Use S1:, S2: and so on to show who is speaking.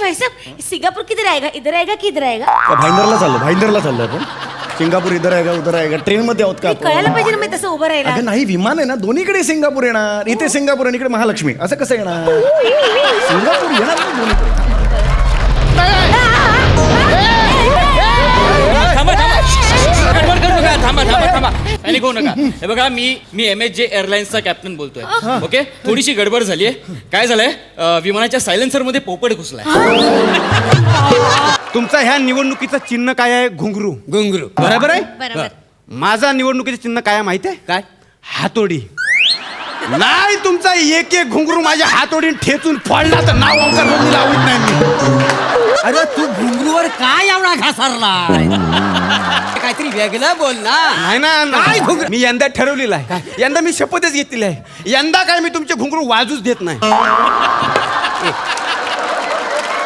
S1: भाई साहब सिंगापुर किधर आएगा, इधर आएगा की इधर आएगा?
S2: भाईंदरला चाललो आपण. सिंगापूर इधर आहे का उधर आहे का, ट्रेन मध्ये आहोत का आपण?
S1: कळायला पाहिजे ना मी तसं उभं राहिला.
S2: अगं नाही, विमान आहे ना, दोन्हीकडे सिंगापूर येणार. इथे सिंगापूर आणि इकडे महालक्ष्मी, असं कसं येणार? सिंगापूर येणार ना दोन्हीकडे.
S3: थांबा आणि होऊ नका. हे बघा मी MHJ एअरलाइन्सचा कॅप्टन बोलतोय. ओके, थोडीशी गडबड झालीये. काय झालंय, विमानाच्या सायलेन्सर मध्ये पोपट घुसलाय.
S4: तुमचा ह्या निवडणुकीचं चिन्ह काय आहे? घुंगरू.
S3: घुंगरू
S4: बरोबर आहे.
S1: बरोबर.
S4: माझा निवडणुकीचं चिन्ह काय आहे माहिती आहे?
S3: काय?
S4: हातोडी. नाही, तुमचा एक एक घुंगरू माझ्या हातोडीन ठेचून फोडला तर नाव ओंकार बंदी लावत नाही मी.
S3: अरे तू घुंगरूवर काय एवढा घासारला? काहीतरी वेगळं बोल ना.
S4: नाही ना, मी यंदा ठरवलेलं आहे. यंदा मी शपथच घेतलेली आहे. यंदा काय मी तुमचे घुंगरू वाजूच देत नाही.